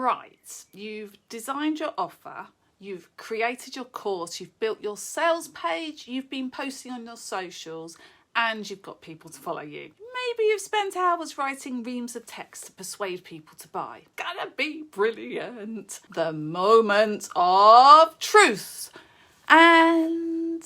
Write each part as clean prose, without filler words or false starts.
Right, you've designed your offer, you've created your course, you've built your sales page, you've been posting on your socials, and you've got people to follow you. Maybe you've spent hours writing reams of text to persuade people to buy. Gonna be brilliant. The moment of truth. And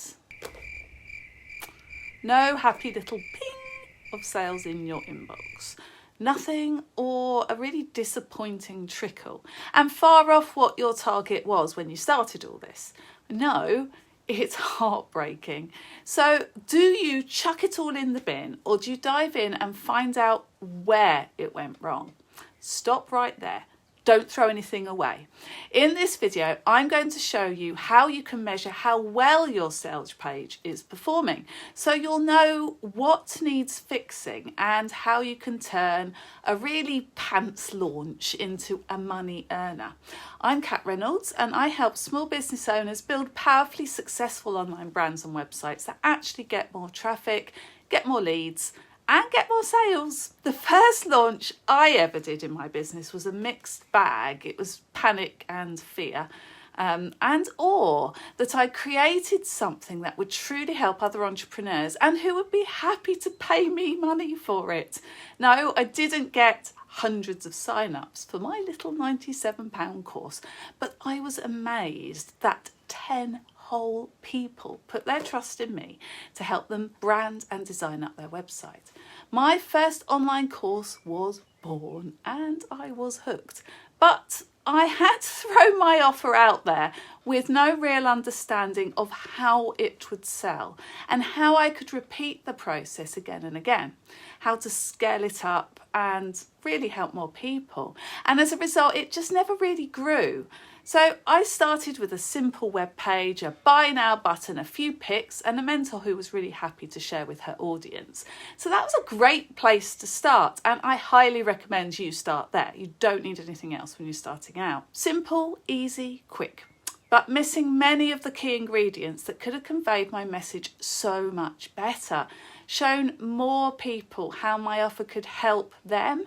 no happy little ping of sales in your inbox. Nothing, or a really disappointing trickle, and far off what your target was when you started all this. No, it's heartbreaking. So do you chuck it all in the bin, or do you dive in and find out where it went wrong? Stop right there. Don't throw anything away. In this video, I'm going to show you how you can measure how well your sales page is performing, so you'll know what needs fixing and how you can turn a really pants launch into a money earner. I'm Kat Reynolds, and I help small business owners build powerfully successful online brands and websites that actually get more traffic, get more leads, and get more sales. The first launch I ever did in my business was a mixed bag. It was panic and fear and awe that I created something that would truly help other entrepreneurs and who would be happy to pay me money for it. No, I didn't get hundreds of sign-ups for my little £97 course, but I was amazed that 10 whole people put their trust in me to help them brand and design up their website. My first online course was born and I was hooked, but I had to throw my offer out there with no real understanding of how it would sell and how I could repeat the process again and again, how to scale it up and really help more people. And as a result, it just never really grew. So I started with a simple web page, a buy now button, a few pics, and a mentor who was really happy to share with her audience. So that was a great place to start, and I highly recommend you start there. You don't need anything else when you're starting out. Simple, easy, quick, but missing many of the key ingredients that could have conveyed my message so much better, shown more people how my offer could help them,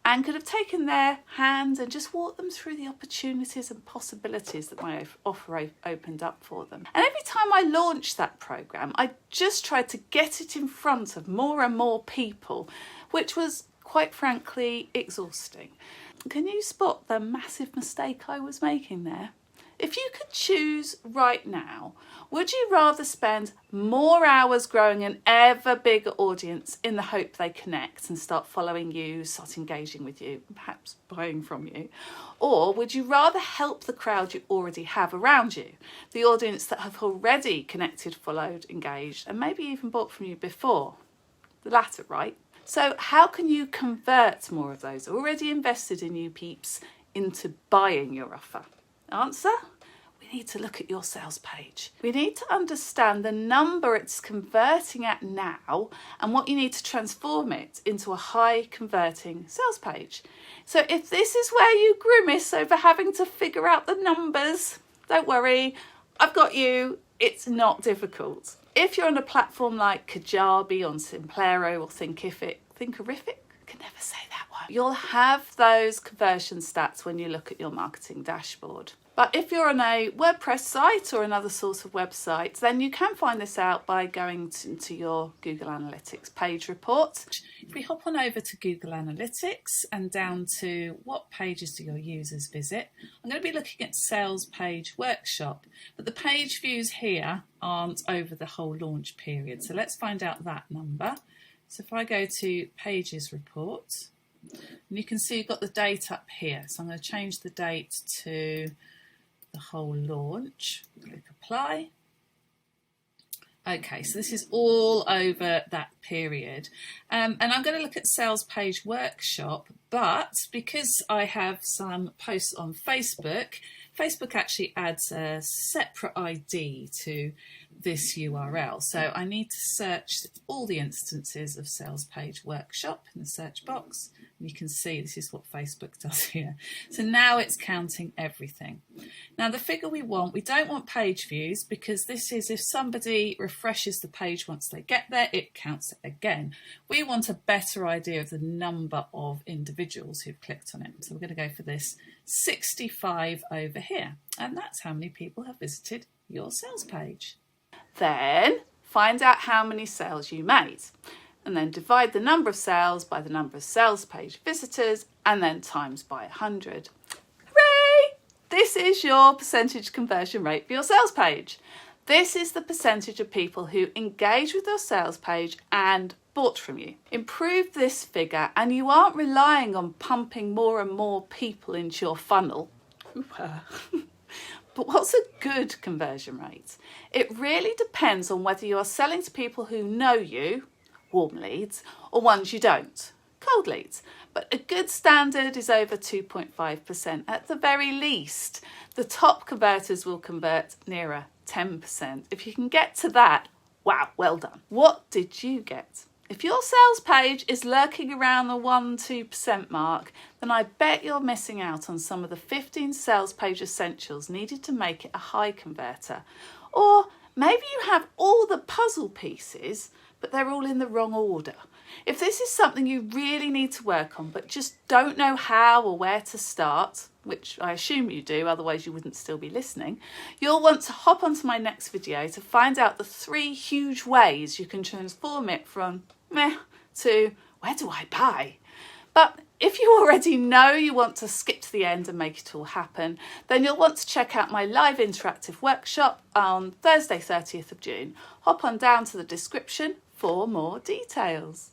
and could have taken their hand and just walked them through the opportunities and possibilities that my offer opened up for them. And every time I launched that program, I just tried to get it in front of more and more people, which was quite frankly exhausting. Can you spot the massive mistake I was making there? If you could choose right now, would you rather spend more hours growing an ever bigger audience in the hope they connect and start following you, start engaging with you, perhaps buying from you? Or would you rather help the crowd you already have around you, the audience that have already connected, followed, engaged, and maybe even bought from you before? The latter, right? So how can you convert more of those already invested in you peeps into buying your offer? Answer? We need to look at your sales page. We need to understand the number it's converting at now and what you need to transform it into a high converting sales page. So if this is where you grimace over having to figure out the numbers, don't worry, I've got you. It's not difficult. If you're on a platform like Kajabi, on Simplero or Thinkific, I can never say that one. You'll have those conversion stats when you look at your marketing dashboard. But if you're on a WordPress site or another sort of website, then you can find this out by going into your Google Analytics page report. If we hop on over to Google Analytics and down to what pages do your users visit, I'm going to be looking at Sales Page Workshop, but the page views here aren't over the whole launch period. So let's find out that number. So if I go to Pages Report, and you can see you've got the date up here. So I'm going to change the date to the whole launch. Click Apply. Okay, so this is all over that period. And I'm going to look at Sales Page Workshop, but because I have some posts on Facebook, Facebook actually adds a separate ID to this URL. So I need to search all the instances of Sales Page Workshop in the search box. And you can see this is what Facebook does here. So now it's counting everything. Now the figure we don't want page views, because this is if somebody refreshes the page once they get there, it counts it again. We want a better idea of the number of individuals who've clicked on it. So we're going to go for this 65 over here. And that's how many people have visited your sales page. Then find out how many sales you made. And then divide the number of sales by the number of sales page visitors and then times by 100. Hooray! This is your percentage conversion rate for your sales page. This is the percentage of people who engage with your sales page and bought from you. Improve this figure and you aren't relying on pumping more and more people into your funnel. But what's a good conversion rate? It really depends on whether you are selling to people who know you, warm leads, or ones you don't, cold leads. But a good standard is over 2.5% at the very least. The top converters will convert nearer 10%. If you can get to that, wow, well done. What did you get? If your sales page is lurking around the 1-2% mark, then I bet you're missing out on some of the 15 sales page essentials needed to make it a high converter. Or maybe you have all the puzzle pieces, but they're all in the wrong order. If this is something you really need to work on, but just don't know how or where to start, which I assume you do, otherwise you wouldn't still be listening, you'll want to hop onto my next video to find out the 3 huge ways you can transform it from meh to where do I buy? But if you already know you want to skip to the end and make it all happen, then you'll want to check out my live interactive workshop on Thursday 30th of June. Hop on down to the description for more details.